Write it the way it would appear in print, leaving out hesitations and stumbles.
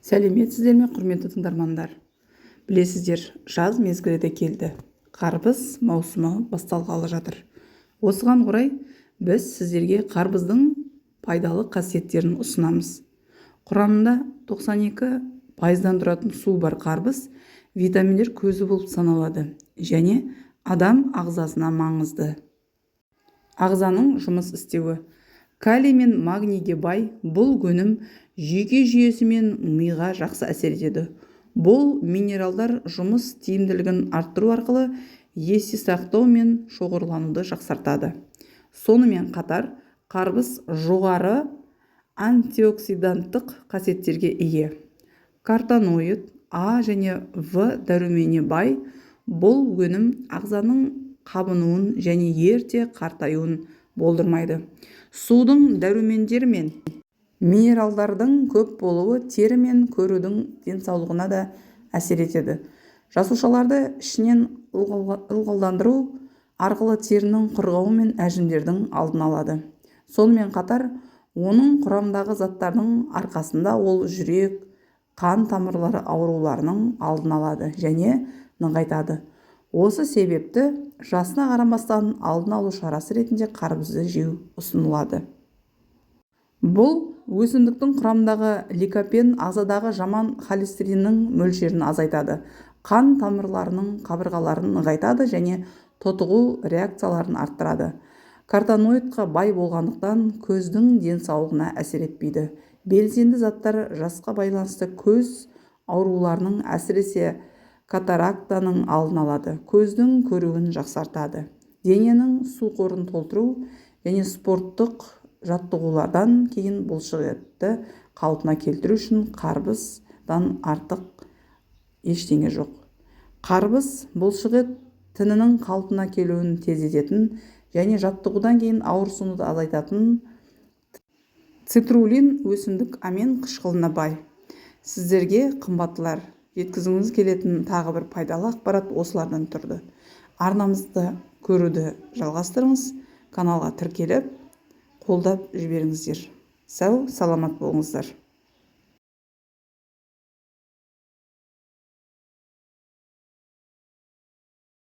Сәлеметсіздер ме, құрметті тыңдармандар? Білесіздер, жаз мезгілі де келді. Қарбыз маусымы басталғалы жатыр. Осыған орай біз сіздерге қарбыздың пайдалы қасиеттерін ұсынамыз. Құрамында 92% тұратын су бар қарбыз витаминдер көзі болып саналады және адам ағзасына маңызды. Ағзаның жұмыс істеуі. Калий мен магнийге бай бұл өнім жүйке жүйесі мен миға жақсы әсер етеді. Бұл минералдар жұмыс тиімділігін арттыру арқылы есте сақтау мен шоғырлануды жақсартады. Сонымен қатар, қарбыз жоғары антиоксиданттық қасиеттерге ие. Картаноид А және В дәруменіне бай, бұл өнім ағзаның қабынуын және ерте қартаюын болдырмайды. Судың дәрумендері мен минералдардың көп болуы тері мен көрудің денсаулығына да әсер етеді. Жасушаларды ішінен ылғалдандыру арқылы терінің құрғауы мен әжімдердің алдын алады. Сонымен қатар, оның құрамындағы заттардың арқасында ол жүрек, қан тамырлары ауруларының алдын алады және нығайтады. Осы себепті жасына қарамастан алдын алу шарасы ретінде қарбызды жеу ұсынылады. Бұл өсімдіктің құрамындағы ликопен ағзадағы жаман холестериннің мөлшерін азайтады, қан тамырларының қабырғаларын нығайтады және тотығу реакцияларын арттырады. Картаноидқа бай болғандықтан көздің денсаулығына әсер етпейді. Белсенді заттар жасқа байланысты көз ауруларының, әсіресе катарактаның алдын алады, көздің көруін жақсартады. Дененің су қорын толтыру және спорттық жаттығулардан кейін бұлшықетті қалпына келтіру үшін қарбыздан артық ештеңе жоқ. Қарбыз бұлшықет тінінің қалпына келуін тездететін және жаттығудан кейін ауырсынуды азайтатын цитруллин өсімдік амин қышқылына бай. Сіздерге, қымбаттылар, жеткізгіміз келетін тағы бір пайдалы ақпарат осылардан тұрды. Арнамызды көруді жалғастырыңыз, каналға тіркеліп, қолдап жіберіңіздер. Сау, саламат болыңыздар.